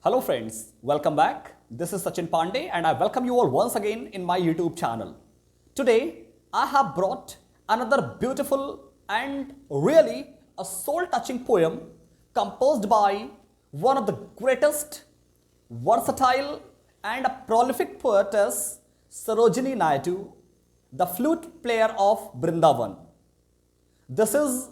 Hello friends, welcome back. This is Sachin Pandey and I welcome you all once again in my YouTube channel. Today I have brought another beautiful and really a soul-touching poem composed by one of the greatest, versatile and a prolific poetess Sarojini Naidu, the flute player of Brindavan. This is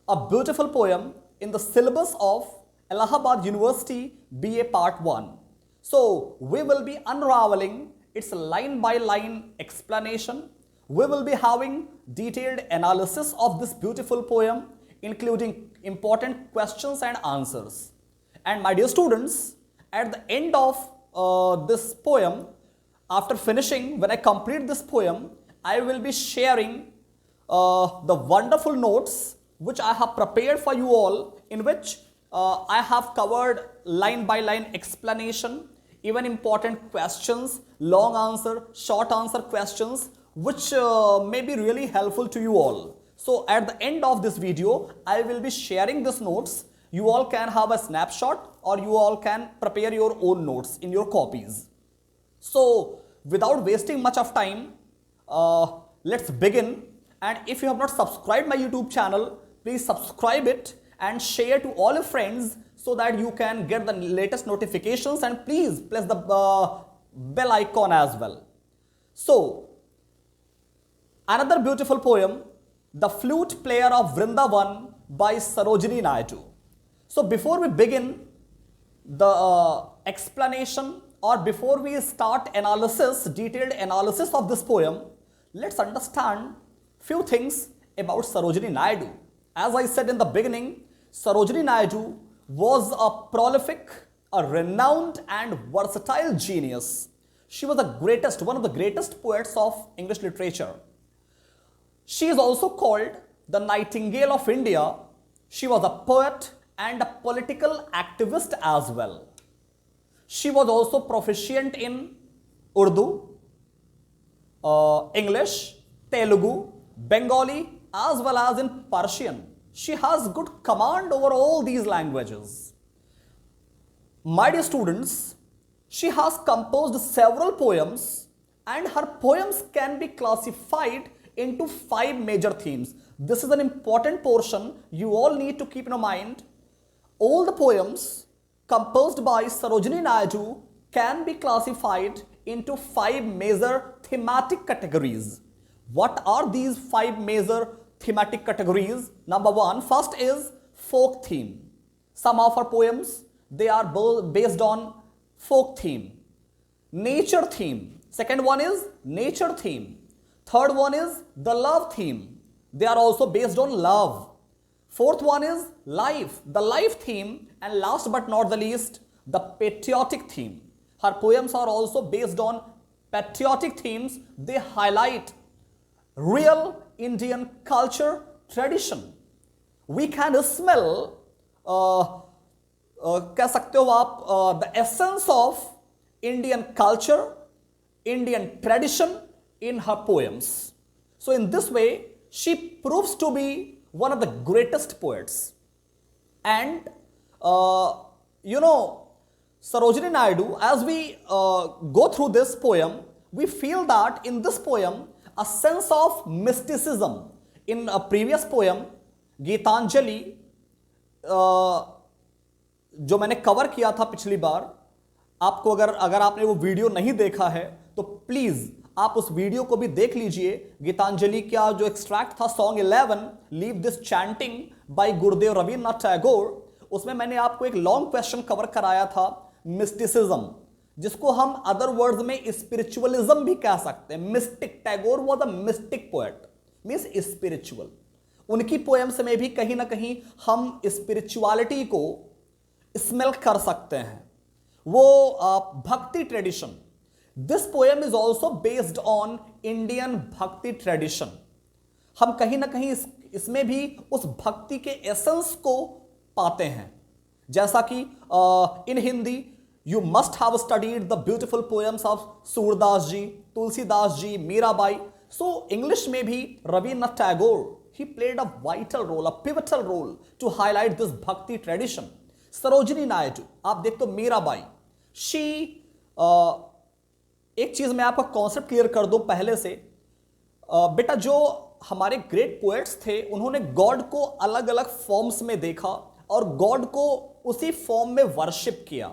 a beautiful poem in the syllabus of Allahabad University BA Part 1. So, we will be unraveling its line by line explanation. We will be having detailed analysis of this beautiful poem, including important questions and answers. And my dear students, at the end of this poem, after finishing, when I complete this poem, I will be sharing the wonderful notes which I have prepared for you all, in which I have covered line by line explanation, even important questions, long answer, short answer questions, which may be really helpful to you all. So at the end of this video, I will be sharing these notes. You all can have a snapshot or you all can prepare your own notes in your copies. So without wasting much of time, let's begin. And if you have not subscribed my YouTube channel, please subscribe it and share to all your friends so that you can get the latest notifications, and please press the bell icon as well. So, another beautiful poem, The Flute Player of Vrindavan by Sarojini Naidu. So, before we begin the explanation or before we start analysis, detailed analysis of this poem, let's understand few things about Sarojini Naidu. As I said in the beginning, Sarojini Naidu was a prolific, a renowned and versatile genius. She was one of the greatest poets of English literature. She is also called the Nightingale of India. She was a poet and a political activist as well. She was also proficient in Urdu, English, Telugu, Bengali, as well as in Persian. She has good command over all these languages. My dear students, she has composed several poems and her poems can be classified into 5 major themes. This is an important portion you all need to keep in mind. All the poems composed by Sarojini Naidu can be classified into 5 major thematic categories. What are these 5 major thematic categories? Number 1, first is folk theme. Some of our poems, they are based on folk theme. Nature theme. Second one is nature theme. Third one is the love theme. They are also based on love. Fourth one is life, the life theme. And last but not the least, the patriotic theme. Her poems are also based on patriotic themes. They highlight real Indian culture, tradition. We can smell, कह सकते हो आप, the essence of Indian culture, Indian tradition in her poems. So in this way, she proves to be one of the greatest poets. And Sarojini Naidu, as we go through this poem, we feel that in this poem, a sense of mysticism. In a previous poem, Geetanjali, जो मैंने cover किया था पिछली बार, आपको अगर आपने वो video नहीं देखा है तो प्लीज आप उस वीडियो को भी देख लीजिए. गीतांजलि का जो एक्सट्रैक्ट था song 11 leave this chanting by Gurudev Rabindranath Tagore, उसमें मैंने आपको एक लॉन्ग क्वेश्चन कवर कराया था, मिस्टिसिज्म, जिसको हम अदर वर्ड्स में स्पिरिचुअलिज्म भी कह सकते हैं. Mistake, Tagore was a mistake poet, means spiritual. उनकी पोएम्स में भी कहीं ना कहीं हम स्पिरिचुअलिटी को स्मेल कर सकते हैं. वो भक्ति tradition. This poem is also based on Indian भक्ति ट्रेडिशन. हम कहीं ना कहीं इसमें भी उस भक्ति के एसेंस को पाते हैं. जैसा कि इन Hindi you must have studied the beautiful poems of Surdas ji, Tulsidas ji, Mirabai. So English में भी Rabindranath Tagore, he played a vital role, a pivotal role to highlight this bhakti tradition. Sarojini Naidu, आप देखते हो Mirabai, she एक चीज मैं आपका concept clear कर दूं पहले से। बेटा जो हमारे ग्रेट पोएट्स थे उन्होंने गॉड को अलग अलग फॉर्म्स में देखा और गॉड को उसी फॉर्म में वर्शिप किया।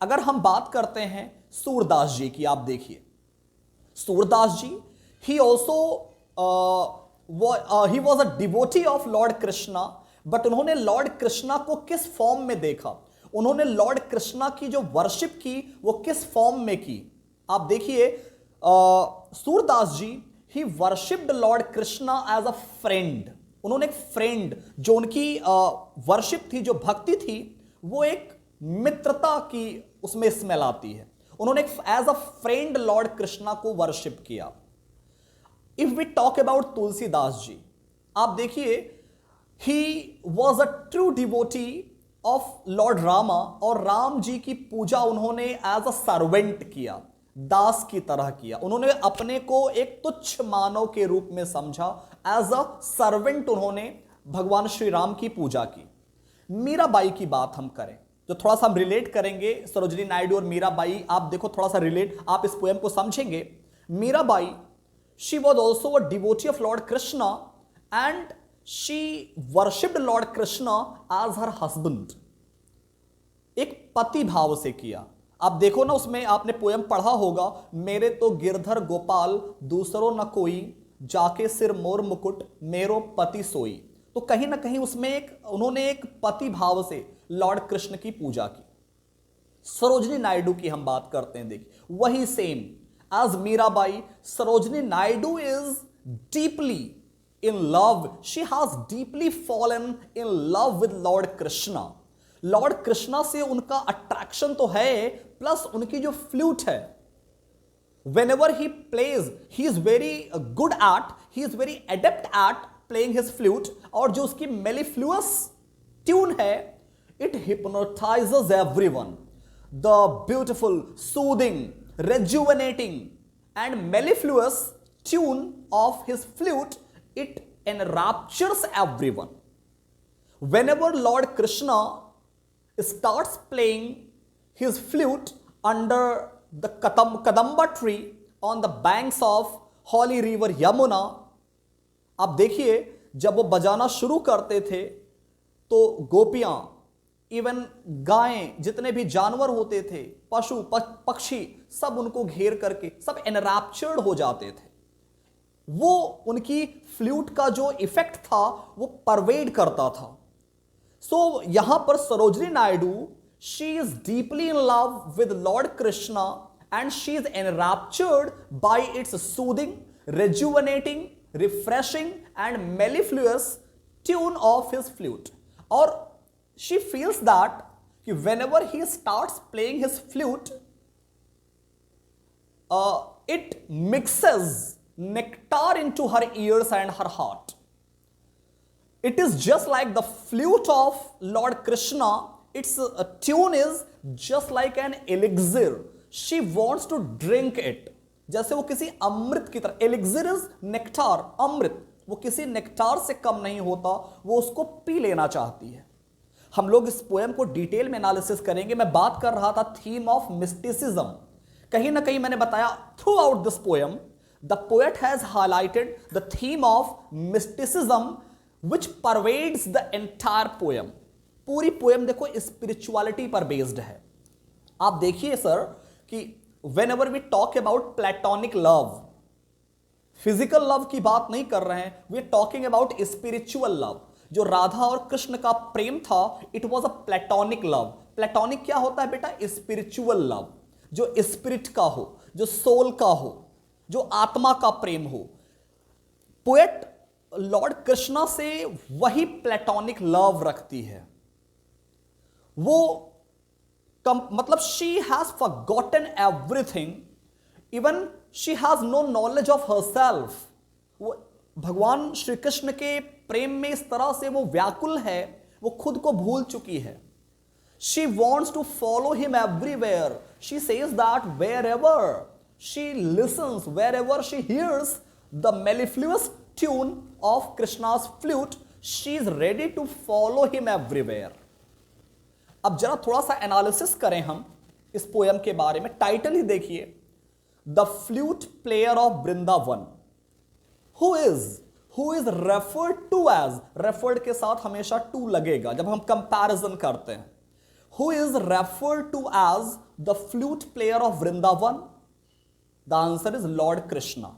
अगर हम बात करते हैं सूरदास जी की, आप देखिए Surdas ji, he also he was a devotee of lord Krishna, but उन्होंने लॉर्ड कृष्णा को किस फॉर्म में देखा, उन्होंने लॉर्ड कृष्णा की जो वर्शिप की वो किस फॉर्म में की। आप देखिए Surdas ji, he worshipped lord Krishna as a friend. उन्होंने एक फ्रेंड, जो उनकी वर्शिप थी, जो भक्ति थी, वो एक मित्रता की उसमें स्मेल आती है। उन्होंने as a friend lord Krishna को वर्शिप किया। If we talk about Tulsidas ji, आप देखिए he was a true devotee of lord Rama, और राम जी की पूजा उन्होंने एज अ सर्वेंट किया, दास की तरह किया। उन्होंने अपने को एक तुच्छ मानव के रूप में समझा, एज अ सर्वेंट उन्होंने भगवान श्री राम की पूजा की। मीराबाई की बात हम करें तो थोड़ा सा हम रिलेट करेंगे सरोजिनी नायडू और मीराबाई। आप देखो थोड़ा सा रिलेट, आप इस पोएम को समझेंगे। Mirabai, she was also a devotee of lord Krishna and she worshipped lord Krishna as her husband. एक पति भाव से किया। आप देखो ना, उसमें आपने पोएम पढ़ा होगा, मेरे तो गिरधर गोपाल दूसरों न कोई, जाके सिर मोर मुकुट मेरो पति सोई। तो कहीं ना कहीं उसमें उन्होंने एक पति भाव से लॉर्ड कृष्ण की पूजा की। सरोजिनी नायडू की हम बात करते हैं, देखिए वही same as Mirabai, Sarojini Naidu is deeply in love, she has deeply fallen in love with lord Krishna. Lord Krishna से उनका अट्रैक्शन तो है, प्लस उनकी जो फ्लूट है, whenever he plays, he is very good at, he is very adept at playing his flute, और जो उसकी mellifluous tune है, it hypnotizes everyone. The beautiful, soothing, rejuvenating and mellifluous tune of his flute, it enraptures everyone. Whenever Lord Krishna starts playing his flute under the Kadamba tree on the banks of holy river Yamuna, आप देखिए जब वो बजाना शुरू करते थे तो गोपियां, इवन गायें, जितने भी जानवर होते थे, पशु पक्षी, सब उनको घेर करके सब एनरैप्चर्ड हो जाते थे। वो उनकी फ्लूट का जो इफेक्ट था वो परवेड करता था। सो यहां पर Sarojini Naidu, she is deeply in love with lord Krishna and she is enraptured by its soothing, rejuvenating, refreshing and mellifluous tune of his flute. Or she feels that whenever he starts playing his flute, it mixes nectar into her ears and her heart. It is just like the flute of Lord Krishna, its tune is just like an elixir. She wants to drink it. जैसे वो किसी अमृत की तरह, elixir is nectar, अमृत, वो किसी nectar से कम नहीं होता, वो उसको पी लेना चाहती है। हम लोग इस पोएम को डिटेल में एनालिसिस करेंगे। मैं बात कर रहा था थीम ऑफ मिस्टिसिज्म। कहीं ना कहीं मैंने बताया throughout this poem the poet has highlighted the theme of mysticism which pervades the entire poem. पूरी पोएम देखो स्पिरिचुअलिटी पर बेस्ड है। आप देखिए सर कि whenever we talk about platonic love, physical love की बात नहीं कर रहे हैं, we are talking about spiritual love. जो राधा और कृष्ण का प्रेम था, it was a platonic love. Platonic क्या होता है बेटा? स्पिरिचुअल लव, जो स्पिरिट का हो, जो सोल का हो, जो आत्मा का प्रेम हो। पोएट लॉर्ड कृष्णा से वही प्लेटोनिक लव रखती है। वो मतलब she has forgotten everything, even she has no knowledge of herself. वो भगवान श्री कृष्ण के प्रेम में इस तरह से वो व्याकुल है, वो खुद को भूल चुकी है। She wants to follow him everywhere. She says that wherever she listens, wherever she hears the mellifluous tune of Krishna's flute, she is ready to follow him everywhere. अब जरा थोड़ा सा एनालिसिस करें हम इस पोयम के बारे में, टाइटल ही देखिए, the flute player of Vrindavan, who is referred to as, referred के साथ हमेशा टू लगेगा जब हम कंपैरिजन करते हैं, who is referred to as the flute player of Vrindavan, the answer is lord Krishna.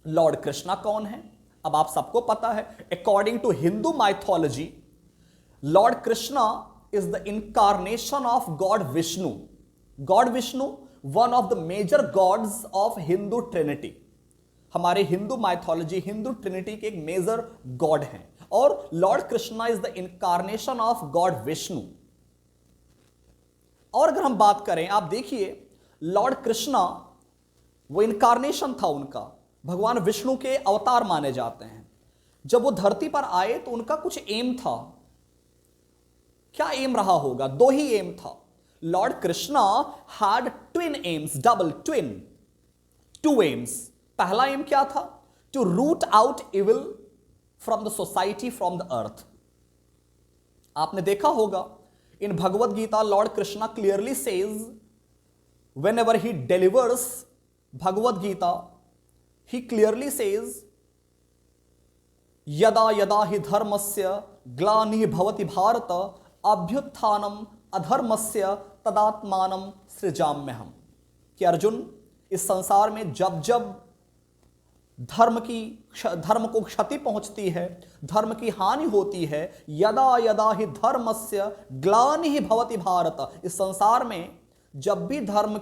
Lord Krishna कौन है? अब आप सबको पता है, according to Hindu mythology, lord Krishna is the incarnation of god Vishnu. God Vishnu one of the major gods of Hindu trinity. हमारे Hindu mythology, Hindu Trinity के एक मेजर गॉड हैं, और Lord Krishna is the incarnation of god Vishnu. और अगर हम बात करें, आप देखिए, लॉर्ड कृष्णा वो इनकारनेशन था उनका, भगवान विष्णु के अवतार माने जाते हैं। जब वो धरती पर आए तो उनका कुछ एम था। क्या एम रहा होगा? दो ही एम था। Lord Krishna had twin aims, double twin, two aims. पहला एम क्या था? To root out evil from the society, from the earth. आपने देखा होगा in Bhagavad Gita, lord Krishna clearly says, whenever he delivers Bhagavad Gita, he clearly says, यदा यदा हि धर्मस्य ग्लानिः भवति भारत अभ्युत्थानम अधर्मस्य तदात्मानं सृजाम्यहम्। कि अर्जुन, इस संसार में जब जब धर्म को क्षति पहुंचती है, धर्म की हानि होती है, यदा यदा हि धर्मस्य ग्लानिः भवति भारत, इस संसार में जब भी धर्म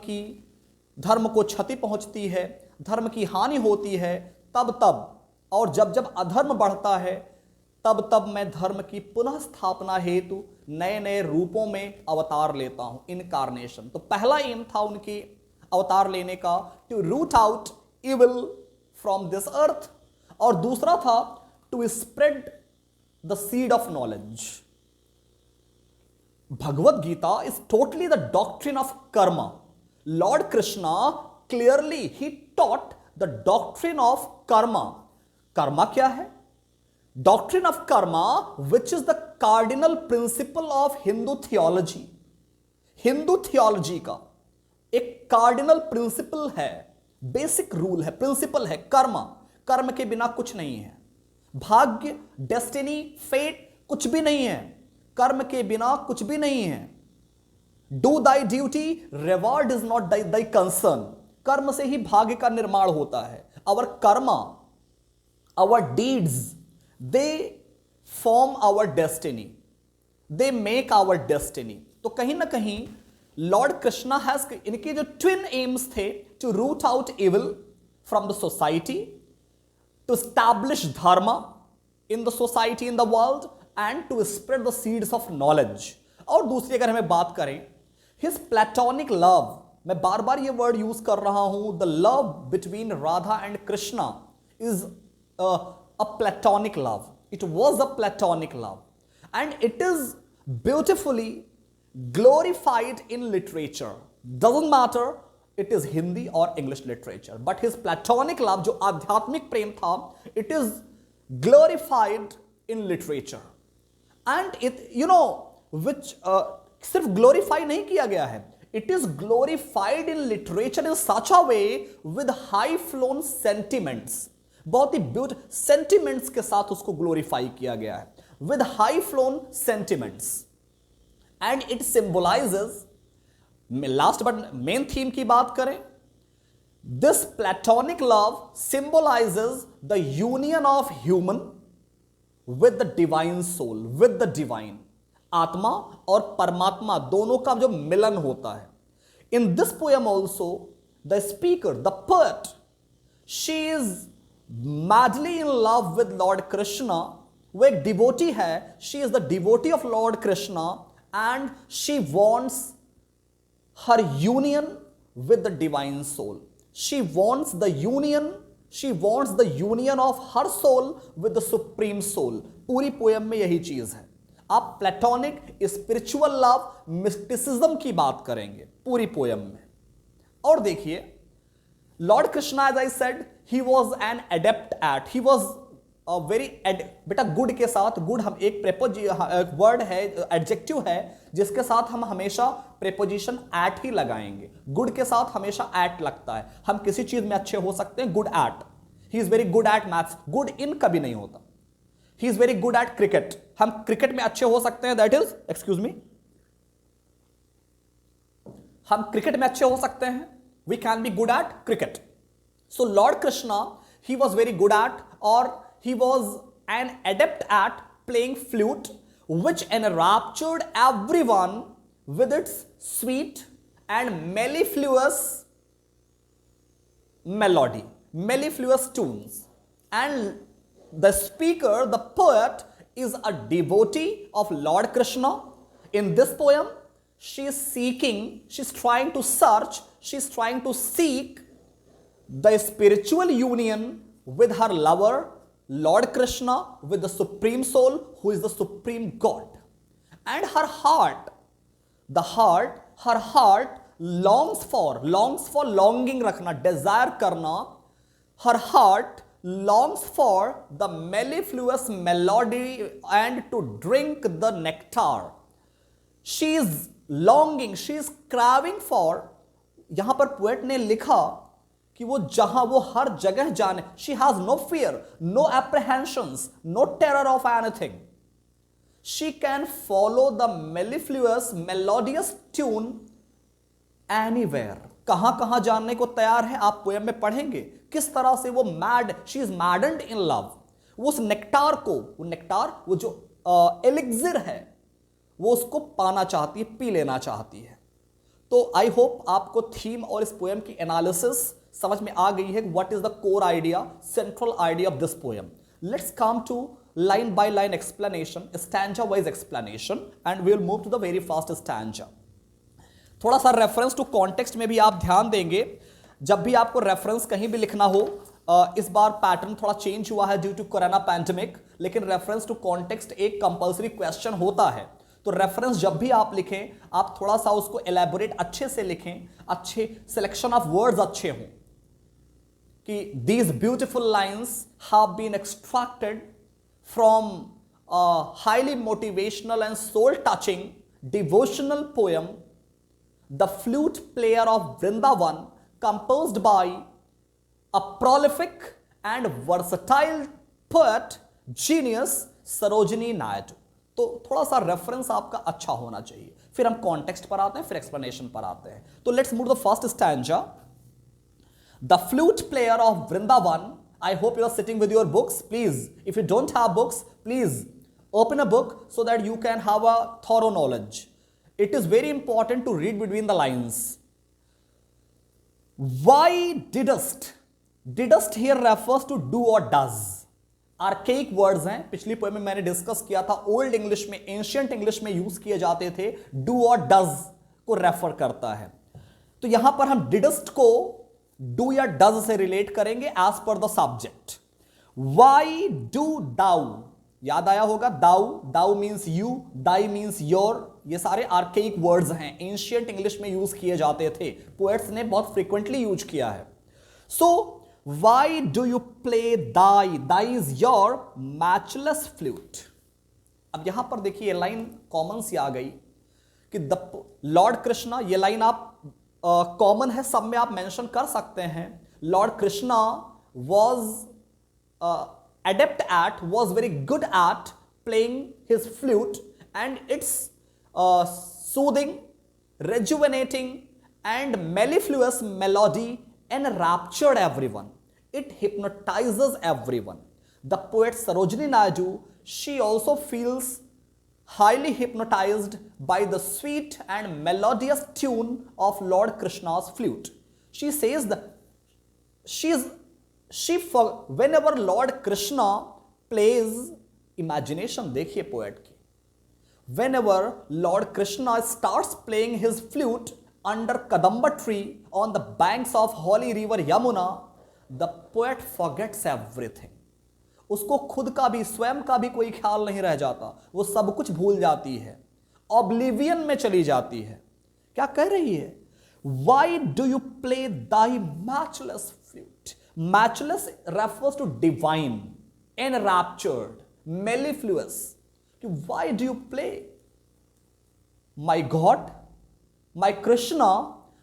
को क्षति पहुंचती है, धर्म की हानि होती है, तब तब, और जब जब अधर्म बढ़ता है, तब तब मैं धर्म की पुनः स्थापना हेतु नए नए रूपों में अवतार लेता हूं, इनकारनेशन। तो पहला एम था उनकी अवतार लेने का, to root out evil from this earth, और दूसरा था to spread the seed of knowledge. Bhagavad Gita is totally the doctrine of karma. Lord Krishna clearly he taught the doctrine of karma. Karma क्या है? Doctrine of karma, which is the cardinal principle of Hindu theology. Hindu theology का एक cardinal principal है, basic rule है, principal है, कर्म के बिना कुछ नहीं है। भाग्य, डेस्टिनी, फेट कुछ भी नहीं है, कर्म के बिना कुछ भी नहीं है। Do thy duty, reward is not thy concern. कर्म से ही भाग्य का निर्माण होता है। Our karma, our deeds, they form our destiny, they make our destiny. तो कहीं ना कहीं लॉर्ड कृष्णा हैज, इनके जो ट्विन एम्स थे, to root out evil from the society, to establish dharma in the society, in the world, and to spread the seeds of knowledge. और दूसरी अगर हमें बात करें, हिज प्लेटोनिक लव, मैं बार बार ये वर्ड यूज कर रहा हूं, the love between Radha and Krishna is a platonic love, it was a platonic love, and it is beautifully glorified in literature. Doesn't matter it is Hindi और English literature, but his platonic love, जो आध्यात्मिक प्रेम था, it is glorified in literature. And it, you know, which सिर्फ glorify नहीं किया गया है, it is glorified in literature in such a way with high flown sentiments। बहुत ही ब्यूटिफुल सेंटिमेंट्स के साथ उसको ग्लोरीफाई किया गया है, with high flown sentiments, and it symbolizes, last but main theme की बात करें, this platonic love symbolizes the union of human with the divine soul, with the divine। आत्मा और परमात्मा दोनों का जो मिलन होता है। In this poem also the speaker, the poet, she is madly in love with lord Krishna. वो एक डिवोटी है, she is the devotee of lord Krishna, and she wants her union with the divine soul. She wants the union of her soul with the supreme soul. पूरी poem में यही चीज है। आप platonic spiritual love, mysticism की बात करेंगे पूरी पोएम में। और देखिए, lord Krishna, as I said, he was an adept at, he was very बेटा गुड के साथ, गुड हम एक वर्ड है, एडजेक्टिव है जिसके साथ हम हमेशा प्रेपोजिशन एट ही लगाएंगे। गुड के साथ हमेशा एट लगता है। हम किसी चीज में अच्छे हो सकते हैं, good at, he is very good at maths, good in कभी नहीं होता। He is very good at cricket, हम क्रिकेट में अच्छे हो सकते हैं, दैट इज, एक्सक्यूज मी, हम क्रिकेट में अच्छे हो सकते हैं, we can be good at cricket. So lord Krishna, he was very good at, or he was an adept at playing flute, which enraptured everyone with its sweet and mellifluous melody, mellifluous tunes. And the speaker, the poet, is a devotee of Lord Krishna. In this poem, she is seeking, she's trying to search, she's trying to seek the spiritual union with her lover, Lord Krishna, with the Supreme Soul, who is the Supreme God. And her heart, her heart longs for longing रखना, desire करना, her heart longs for the mellifluous melody and to drink the nectar. She is longing, she is craving for, यहां पर poet ने लिखा कि वो जहां, वो हर जगह जाने, she has no fear, no apprehensions, no terror of anything. She can follow the mellifluous, melodious tune anywhere. कहां कहां जानने को तैयार है, आप पोएम में पढ़ेंगे किस तरह से वो mad, she is मैडन्ड in love. वो उस नेक्टार को, वो नेक्टार, वो जो एलिक्सिर है, वो उसको पाना चाहती है, पी लेना चाहती है। तो आई होप आपको थीम और इस पोएम की एनालिसिस समझ में आ गई है। What is the core idea, central idea of this poem. Let's come to line by line explanation, stanza wise explanation, and we will move to the very first stanza. थोड़ा सा reference to context में भी आप ध्यान देंगे। जब भी आपको रेफरेंस कहीं भी लिखना हो, इस बार पैटर्न थोड़ा चेंज हुआ है ड्यू टू कोरोना पैंडेमिक, लेकिन रेफरेंस टू कॉन्टेक्स्ट एक कंपल्सरी क्वेश्चन होता है। तो रेफरेंस जब भी आप लिखें, आप थोड़ा सा उसको एलैबोरेट अच्छे से लिखें, अच्छे सिलेक्शन ऑफ वर्ड्स अच्छे हों, कि these beautiful lines have been extracted from a highly motivational and soul touching devotional poem, The Flute Player of Vrindavan, composed by a prolific and versatile poet genius Sarojini Naidu. तो थोड़ा सा reference आपका अच्छा होना चाहिए, फिर हम context पर आते हैं, फिर एक्सप्लेनेशन पर आते हैं। तो let's move the first stanza. The flute player of Vrindavan. I hope you are sitting with your books. Please, if you don't have books, please open a book so that you can have a thorough knowledge. It is very important to read between the lines. Why didst? Didst here refers to do or does. Archaic words हैं, पिछली poem में मैंने discuss किया था, old English में, ancient English में use किए जाते थे, do or does को रेफर करता है। तो यहां पर हम didst को डू या डज से रिलेट करेंगे एज पर the subject. Why do thou, याद आया होगा, thou, thou means you, thy means your, ये सारे आर्केइक वर्ड्स हैं, एंशियंट इंग्लिश में यूज किए जाते थे, पोएट्स ने बहुत फ्रीक्वेंटली यूज किया है। So why do you play thy, thy is your matchless flute. अब यहां पर देखिए लाइन कॉमन सी आ गई कि द लॉर्ड कृष्णा, ये लाइन आप कॉमन है, सब में आप मेंशन कर सकते हैं। Lord Krishna was adept at, was very good at playing his flute, and its soothing, rejuvenating and mellifluous melody enraptured everyone. It hypnotizes everyone. The poet Sarojini Naidu, she also feels highly hypnotized by the sweet and melodious tune of Lord Krishna's flute. She says that whenever Lord Krishna plays, imagination देखिए poet की, whenever Lord Krishna starts playing his flute under Kadamba tree on the banks of holy river Yamuna, the poet forgets everything. उसको खुद का भी, स्वयं का भी कोई ख्याल नहीं रह जाता, वो सब कुछ भूल जाती है, ऑब्लिवियन में चली जाती है। क्या कह रही है? Why do you play thy matchless flute? Matchless refers to divine. enraptured, mellifluous. Why do you play? My God, my Krishna,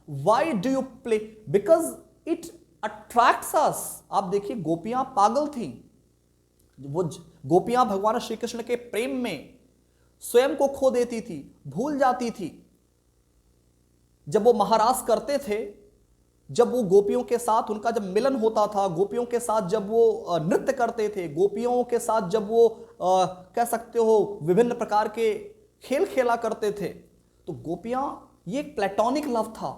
why do you play? Because it attracts us. आप देखिए गोपियां पागल थी, वो गोपियां भगवान श्री कृष्ण के प्रेम में स्वयं को खो देती थी, भूल जाती थी। जब वो महारास करते थे, जब वो गोपियों के साथ उनका जब मिलन होता था, गोपियों के साथ जब वो नृत्य करते थे, गोपियों के साथ जब वो कह सकते हो विभिन्न प्रकार के खेल खेला करते थे, तो गोपियां, ये एक प्लेटोनिक लव था,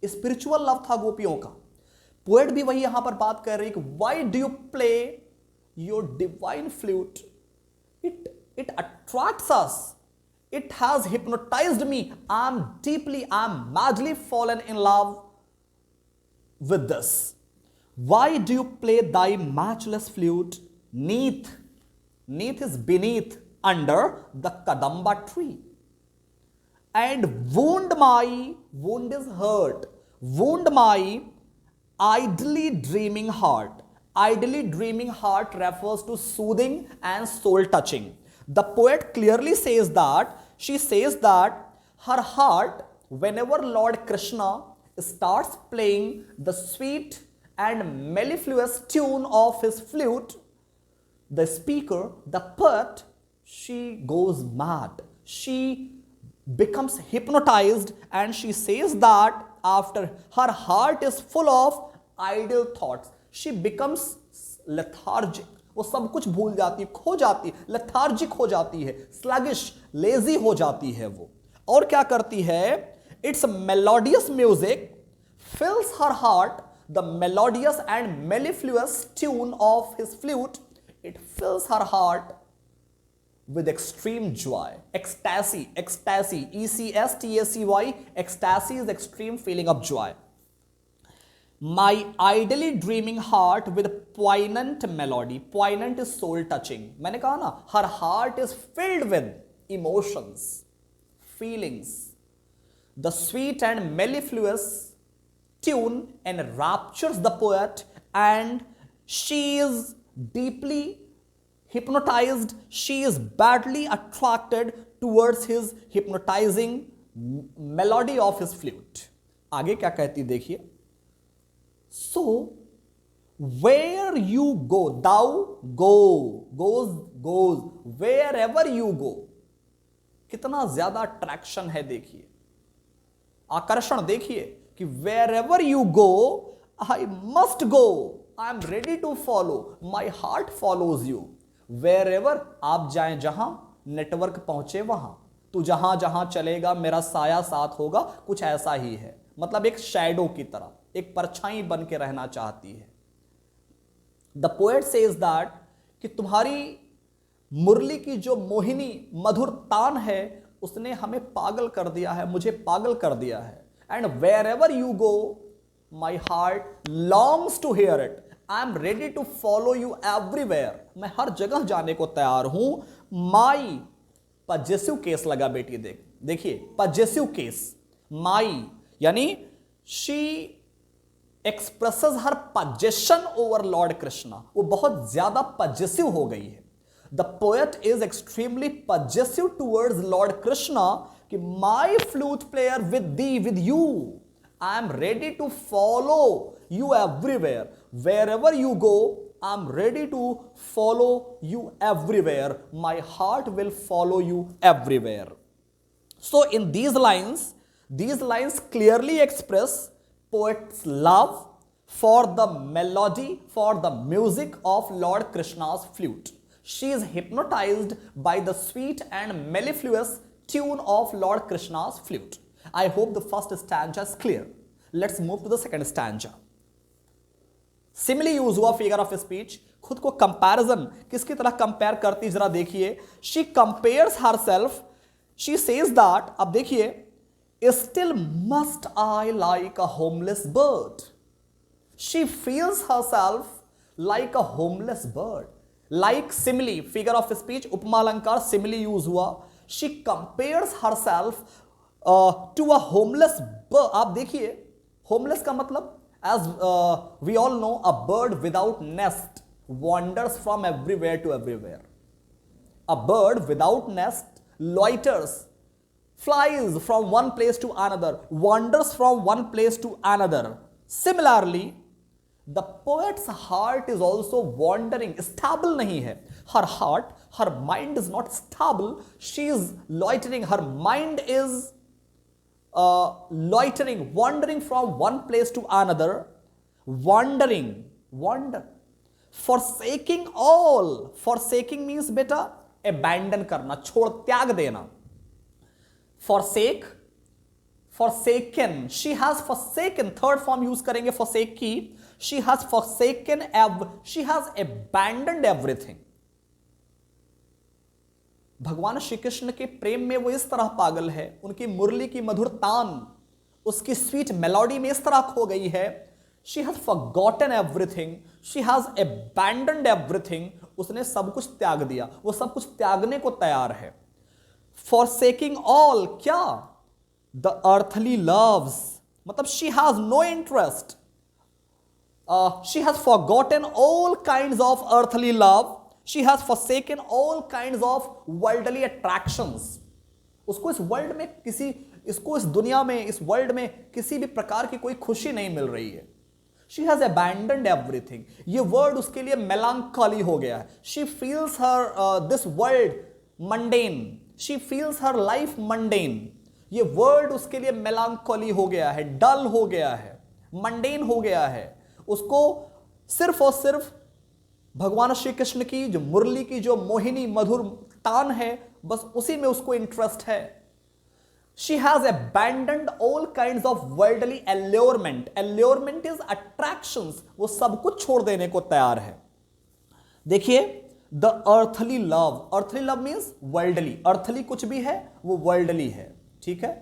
स्पिरिचुअल लव था गोपियों का। पोएट भी वही यहां पर बात कर रही है कि why do you play your divine flute? It attracts us, it has hypnotized me. I'm madly fallen in love with this. Why do you play thy matchless flute neath? Neath is beneath, under the Kadamba tree. And wound is hurt. Wound my idly dreaming heart. Idly dreaming heart refers to soothing and soul touching. The poet clearly says that, she says that her heart, whenever Lord Krishna starts playing the sweet and mellifluous tune of his flute, the speaker, the poet, she goes mad. She becomes hypnotized, and she says that after her heart is full of idle thoughts, she becomes lethargic. वो सब कुछ भूल जाती, खो जाती, lethargic हो जाती है, स्लगिश, लेजी हो जाती है वो। और क्या करती है? It's melodious music fills her heart, the melodious and mellifluous tune of his flute, it fills her heart with extreme joy. Ecstasy, ECSTACY, ecstasy is extreme feeling of joy. My idly dreaming heart with poignant melody. Poignant is soul touching. मैंने कहा ना, her heart is filled with emotions, feelings. The sweet and mellifluous tune enraptures the poet, and she is deeply hypnotized. She is badly attracted towards his hypnotizing melody of his flute. आगे क्या कहती देखिए। So where you go, thou goes, wherever you go. कितना ज्यादा attraction है देखिए, आकर्षण देखिए कि wherever you go, I must go, I am ready to follow, my heart follows you. Wherever, आप जाएं जहां, नेटवर्क पहुंचे वहां, तू जहां जहां चलेगा मेरा साया साथ होगा, कुछ ऐसा ही है। मतलब एक शैडो की तरह, एक परछाई बन के रहना चाहती है। द पोएट सेज दैट कि तुम्हारी मुरली की जो मोहिनी मधुर तान है, उसने हमें पागल कर दिया है, मुझे पागल कर दिया है। And wherever you go, my heart longs to hear it, I am ready to follow you everywhere. मैं हर जगह जाने को तैयार हूं। माई पजेसिव केस लगा बेटी, देखिए पजेसिव केस, माई यानी she expresses her possession over lord Krishna, वो बहुत ज्यादा पजेसिव हो गई है। The poet is extremely possessive towards lord Krishna कि my flute player with thee, with you, I am ready to follow you everywhere, wherever you go, I am ready to follow you everywhere, my heart will follow you everywhere. So in these lines clearly express poet's love for the melody, for the music of Lord Krishna's flute. She is hypnotized by the sweet and mellifluous tune of Lord Krishna's flute. I hope the first stanza is clear. Let's move to the second stanza. Simile use हुआ, figure of speech. खुद को comparison किसकी तरह compare करती जरा देखिए। She compares herself, she says that, अब देखिए, still must I like a homeless bird. She feels herself like a homeless bird. Like simile, figure of speech, उपमा अलंकार, simile यूज हुआ। She compares herself to a homeless bird. आप देखिए, homeless का मतलब, as we all know, a bird without nest, wanders from everywhere to everywhere. A bird without nest loiters, flies from one place to another, wanders from one place to another. Similarly, the poet's heart is also wandering, stable nahi hai. Her heart, her mind is not stable. She is loitering. Her mind is loitering, wandering from one place to another. Wandering, wander. Forsaking all. Forsaking means beta abandon करना, छोड़, त्याग देना. Forsake, forsaken. She has forsaken. Third form use करेंगे forsake की. She has forsaken, she has abandoned everything. भगवान श्री कृष्ण के प्रेम में वो इस तरह पागल है, उनकी मुरली की मधुर तान, उसकी स्वीट मेलोडी में इस तरह खो गई है. She has forgotten everything. She has abandoned everything. उसने सब कुछ त्याग दिया, वो सब कुछ त्यागने को तैयार है. Forsaking all, क्या? The earthly loves, मतलब she has no interest. She has forgotten all kinds of earthly love. She has forsaken all kinds of worldly attractions. उसको इस वर्ल्ड में इसको इस दुनिया में, इस वर्ल्ड में किसी भी प्रकार की कोई खुशी नहीं मिल रही है. She has abandoned everything. ये वर्ड उसके लिए melancholy हो गया है. She feels her this world mundane. She feels her life mundane. ये वर्ड उसके लिए melancholy हो गया है, डल हो गया है, mundane हो गया है. उसको सिर्फ और सिर्फ भगवान श्री कृष्ण की जो मुरली की जो मोहिनी मधुर तान है, बस उसी में उसको इंटरेस्ट है. She has abandoned all kinds of worldly allurement. Allurement is attractions. वो सब कुछ छोड़ देने को तैयार है. देखिए, the earthly love. Earthly love means worldly. Earthly कुछ भी है वो worldly है, ठीक है.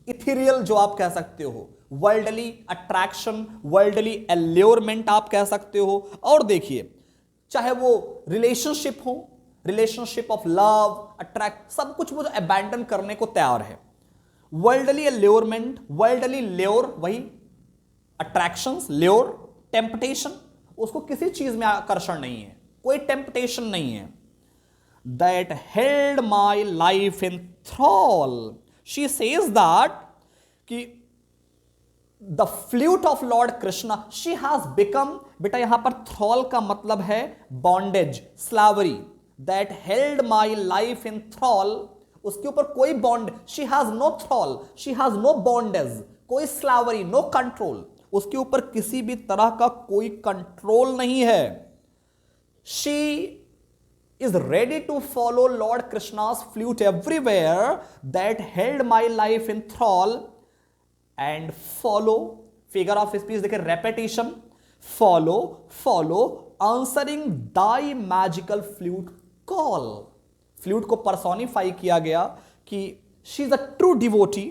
Ethereal जो आप कह सकते हो, worldly attraction, worldly allurement आप कह सकते हो. और देखिए, चाहे वो रिलेशनशिप हो, रिलेशनशिप ऑफ लव, अट्रैक्ट, सब कुछ वो अबैंडन करने को तैयार है. वर्ल्डली ल्योरमेंट, वर्ल्डली ल्योर वही अट्रैक्शंस, ल्योर, टेम्पटेशन, उसको किसी चीज में आकर्षण नहीं है, कोई टेम्पटेशन नहीं है. That held my life in thrall. She says that कि the flute of lord Krishna, she has become, बेटा यहां पर थ्रॉल का मतलब है bondage, slavery. That held my life in thrall. उसके ऊपर कोई bond, she has no thrall, she has no bondage, कोई slavery, no control. उसके ऊपर किसी भी तरह का कोई कंट्रोल नहीं है. She is ready to follow Lord Krishna's flute everywhere. That held my life in thrall. And follow, figure of speech देखिए, repetition, follow, answering thy magical flute call. Flute को पर्सोनिफाई किया गया कि she is a true devotee.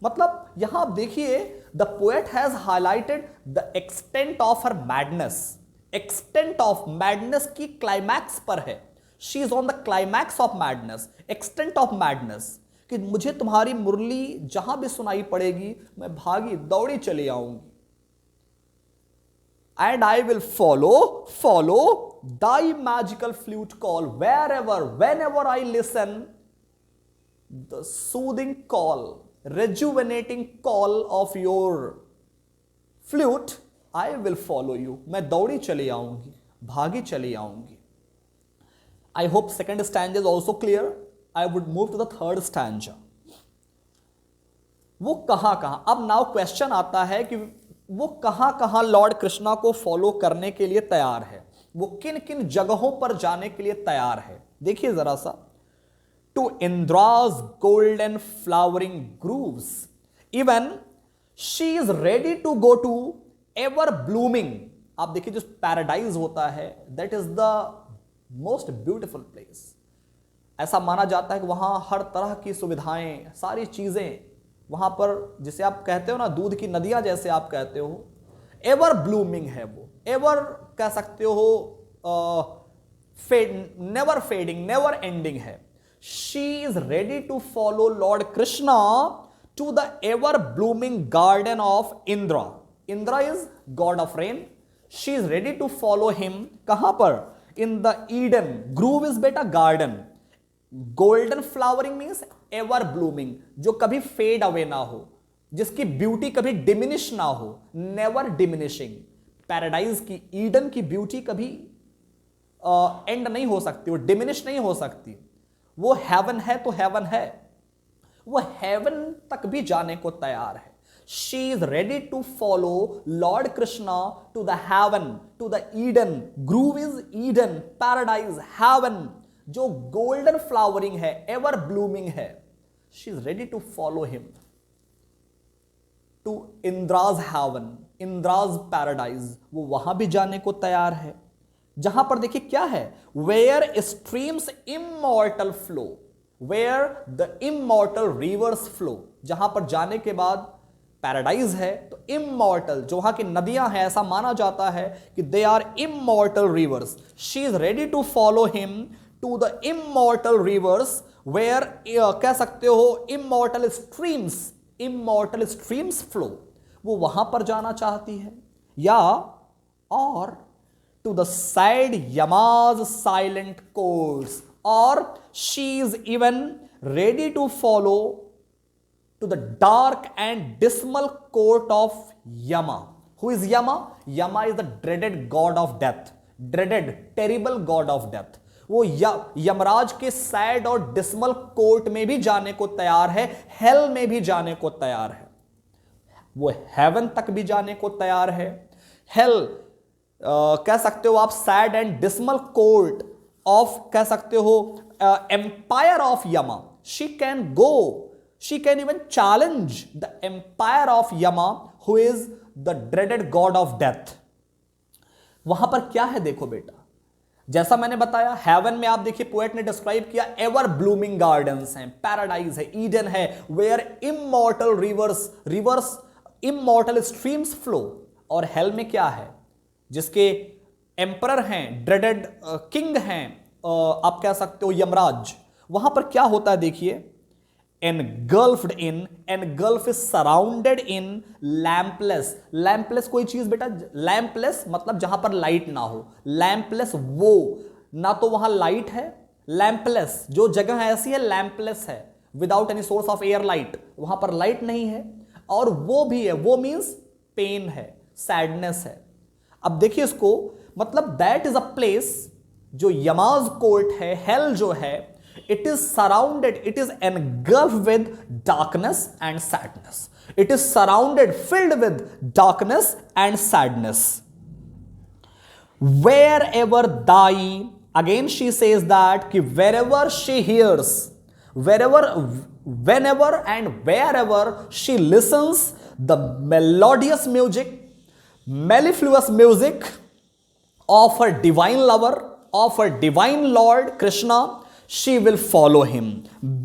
मतलब यहां आप देखिए, the poet has highlighted the extent of her madness. Extent of madness की क्लाइमैक्स पर है. She is on the climax of madness, extent of madness, कि मुझे तुम्हारी मुरली जहां भी सुनाई पड़ेगी मैं भागी दौड़ी चली आऊंगी. And I will follow thy magical flute call wherever, whenever I listen the soothing call, rejuvenating call of your flute. I will follow you. मैं दौड़ी चली आऊंगी, भागी चली आऊंगी. I hope second stanza is also clear. I would move to the third stanza. वो कहां, अब नाउ क्वेश्चन आता है कि वो कहां लॉर्ड कृष्णा को फॉलो करने के लिए तैयार है, वो किन किन जगहों पर जाने के लिए तैयार है. देखिए जरा सा. To Indra's golden flowering groves, even she is ready to go to ever blooming. आप देखिए, जो पैराडाइज होता है, that is the most beautiful place. ऐसा माना जाता है कि वहां हर तरह की सुविधाएं, सारी चीजें वहां पर, जिसे आप कहते हो ना दूध की नदियां जैसे आप कहते हो, एवर ब्लूमिंग है वो. एवर कह सकते हो, नेवर फेडिंग, नेवर एंडिंग है. She is ready to follow lord Krishna to the ever blooming garden of Indra. Indra is god of rain. She is ready to follow him. कहां पर? In the Eden. Grove is बेटा garden. Golden flowering means ever blooming, जो कभी fade away ना हो, जिसकी beauty कभी diminish ना हो, नेवर डिमिनिशिंग। पैराडाइज की, ईडन की ब्यूटी कभी एंड नहीं हो सकती, वो डिमिनिश नहीं हो सकती। वो हेवन है तो हेवन है, वो हेवन तक भी जाने को तैयार है। She is ready to follow lord Krishna to the heaven, to the Eden. Grove is Eden, paradise, heaven, जो गोल्डन फ्लावरिंग है, एवर ब्लूमिंग है। She is ready to follow him to Indra's heaven, Indra's paradise. वो वहां भी जाने को तैयार है, जहां पर देखिए क्या है, where streams immortal flow, where the immortal rivers flow. जहां पर जाने के बाद पैराडाइज है तो इमॉर्टल, जो वहां की नदियां हैं, ऐसा माना जाता है कि they are immortal rivers. She is ready to follow him to the immortal rivers, where कह सकते हो immortal streams, immortal streams flow. वो वहां पर जाना चाहती है। या और to the side Yama's silent course, और she is even ready to follow to the dark and dismal court of Yama. Who is Yama? Yama is the dreaded god of death, dreaded, terrible god of death. वो यमराज के sad और dismal court में भी जाने को तैयार है, hello में भी जाने को तैयार है, वो हेवन तक भी जाने को तैयार है। हेल कह सकते हो आप, sad and dismal court of कह सकते हो एम्पायर ऑफ यमा। She can go, she can even challenge the empire of Yama, who is the dreaded god of death. वहां पर क्या है देखो बेटा, जैसा मैंने बताया, हेवन में आप देखिए पोएट ने डिस्क्राइब किया, एवर ब्लूमिंग गार्डन्स हैं, पैराडाइज है, ईडन है, where immortal rivers immortal streams flow. और हेल में क्या है, जिसके एम्परर हैं, ड्रेडेड किंग हैं, आप कह सकते हो यमराज। वहां पर क्या होता है देखिए, engulfed in, engulf is surrounded in, लैम्पलेस। लैम्पलेस कोई चीज बेटा, लैम्पलेस मतलब जहां पर लाइट ना हो, लैम्पलेस वो ना तो वहां लाइट है, लैम्पलेस जो जगह है ऐसी है, लैम्पलेस है, without any source of air light, वहां पर लाइट नहीं है। और वो भी है, वो मींस पेन है, सैडनेस है। अब देखिए इसको, मतलब दैट इज अ प्लेस, जो यमाज कोर्ट है, हेल जो है, it is surrounded, it is engulfed with darkness and sadness. It is surrounded, filled with darkness and sadness. Wherever thy, again she says that कि wherever she hears, whenever and wherever she listens the melodious music, mellifluous music of her divine lover, of her divine Lord Krishna, she will follow him.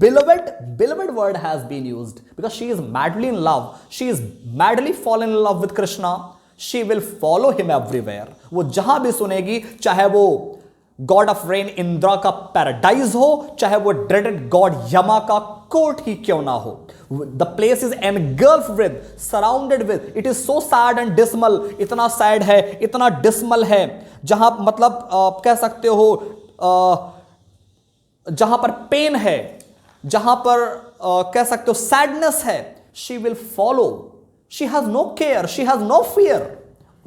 Beloved word has been used because she is madly in love. She is madly fallen in love with Krishna. She will follow him everywhere. वो जहां भी सुनेगी, चाहे वो God of rain Indira का paradise हो, चाहे वो dreaded God यमा का कोर्ट ही क्यों ना हो, the place is engulfed with, surrounded with, it is so sad and dismal, इतना सैड है, इतना डिसमल है, जहां मतलब कह सकते हो जहां पर पेन है, जहां पर कह सकते हो सैडनेस है। She will follow, she has no care, she has no fear,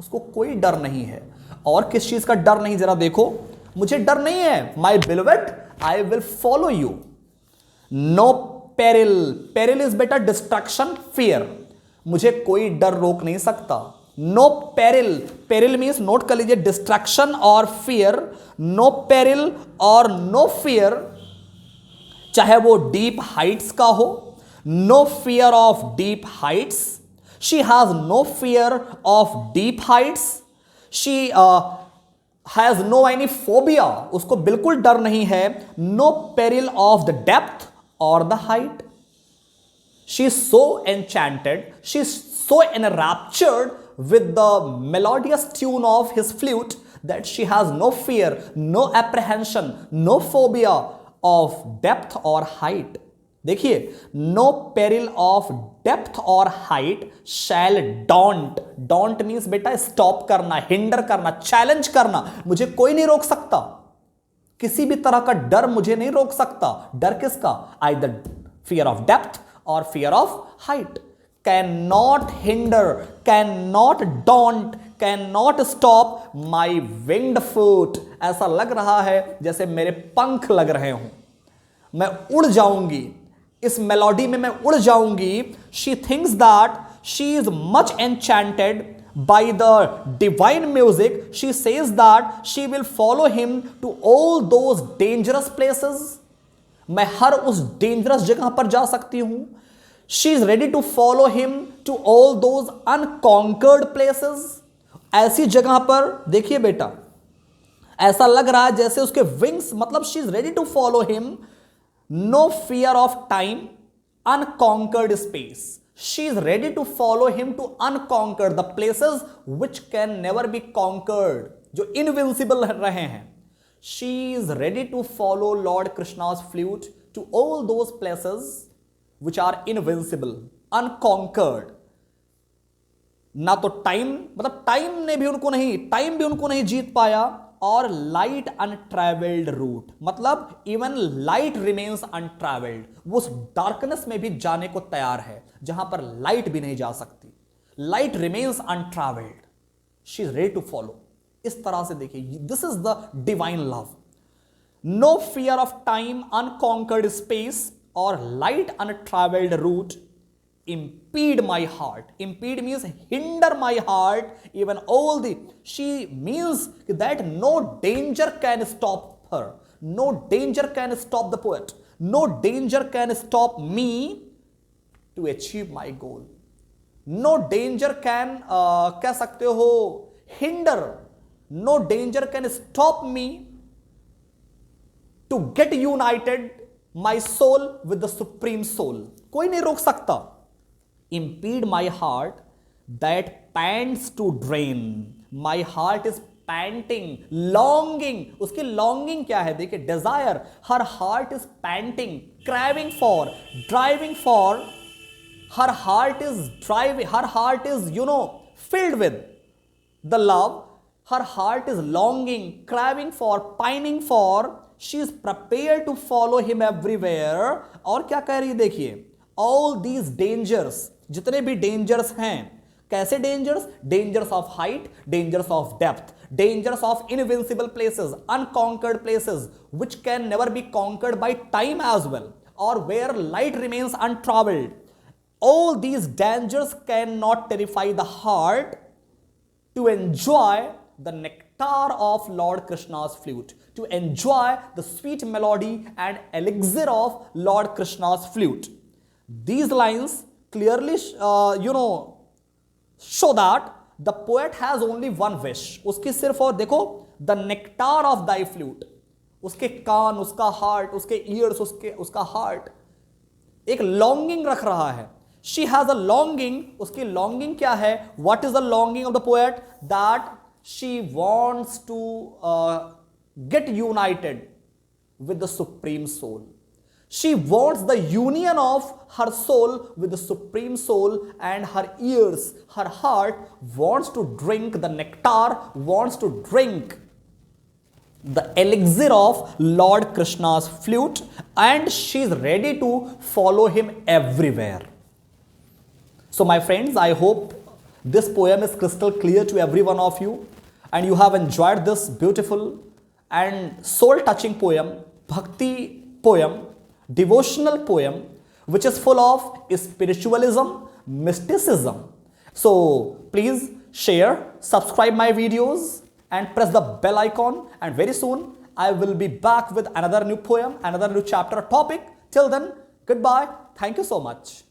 उसको कोई डर नहीं है। और किस चीज का डर नहीं, जरा देखो, मुझे डर नहीं है, my beloved I will follow you. No peril, peril is बेटा डिस्ट्रक्शन, फियर, मुझे कोई डर रोक नहीं सकता। No peril, peril means note कर लीजिए, डिस्ट्रैक्शन और फियर। नो पेरिल और नो फियर, चाहे वो डीप हाइट्स का हो, no fear of deep heights, she has no fear of deep heights, she has no any phobia, उसको बिल्कुल डर नहीं है। No peril of the depth और the height, she is so enchanted, she is so enraptured with the melodious tune of his flute that she has no fear, no apprehension, no phobia of depth or height. देखिए, no peril of depth और height shall don't, don't means बेटा stop करना, hinder करना, challenge करना, मुझे कोई नहीं रोक सकता, किसी भी तरह का डर मुझे नहीं रोक सकता। डर किसका? आइदर फियर ऑफ डेप्थ और fear of height. Can not hinder, can not don't, can not stop my winged foot. ऐसा लग रहा है जैसे मेरे पंख लग रहे हों, मैं उड़ जाऊंगी, इस मेलोडी में मैं उड़ जाऊंगी। She thinks that she is much enchanted by the divine music. She says that she will follow him to all those dangerous places. मैं हर उस डेंजरस जगह पर जा सकती हूं। She is ready to follow him to all those unconquered places. ऐसी जगह पर देखिए बेटा, ऐसा लग रहा है जैसे उसके विंग्स, मतलब she is ready to follow him. No fear of time, unconquered space. She is ready to follow him to unconquer the places which can never be conquered, जो invincible रहे हैं। She is ready to follow Lord Krishna's flute to all those places which are invincible, unconquered। ना तो time, मतलब time भी उनको नहीं जीत पाया, और लाइट अनट्रैवल्ड रूट, मतलब इवन लाइट रिमेन्स अनट्रैवल्ड, वो उस डार्कनेस में भी जाने को तैयार है जहां पर लाइट भी नहीं जा सकती। Light remains untravelled, she is ready to follow. इस तरह से देखिए, this is the divine love. No fear of time, unconquered space और light untravelled route impede my heart. Impede means hinder my heart, even all the, she means that no danger can stop her, no danger can stop the poet, no danger can stop me to achieve my goal, no danger can कह सकते हो hinder, no danger can stop me to get united my soul with the supreme soul। कोई नहीं रोक सकता। Impede my heart that pants to drain, my heart is panting, longing। उसकी longing क्या है? देखिए, desire, her heart is panting, craving for, driving for, her heart is driving, her heart is filled with the love, her heart is longing, craving for, pining for, she is prepared to follow him everywhere। और क्या कह रही है? देखिए, all these dangers, जितने भी dangers हैं, कैसे dangers? Dangers of height, dangers of depth, dangers of invincible places, unconquered places which can never be conquered by time as well, और where light remains untravelled. All these dangers can not terrify the heart to enjoy the nectar of Lord Krishna's flute, to enjoy the sweet melody and elixir of Lord Krishna's flute। These lines clearly show that the poet has only one wish। उसकी सिर्फ और देखो, the nectar of thy flute, उसके कान, उसका heart, उसके years, उसका heart एक longing रख रहा है। She has a longing, उसकी लॉन्गिंग क्या है? What is the longing of the poet? That she wants to get united with the supreme soul। She wants the union of her soul with the supreme soul, and her ears, her heart wants to drink the nectar, wants to drink the elixir of Lord Krishna's flute, and she is ready to follow him everywhere। So my friends, I hope this poem is crystal clear to every one of you, and you have enjoyed this beautiful and soul touching poem, bhakti poem, devotional poem, which is full of spiritualism, mysticism। So please share, subscribe my videos and press the bell icon, and very soon I will be back with another new poem, another new chapter or topic. Till then, goodbye, thank you so much।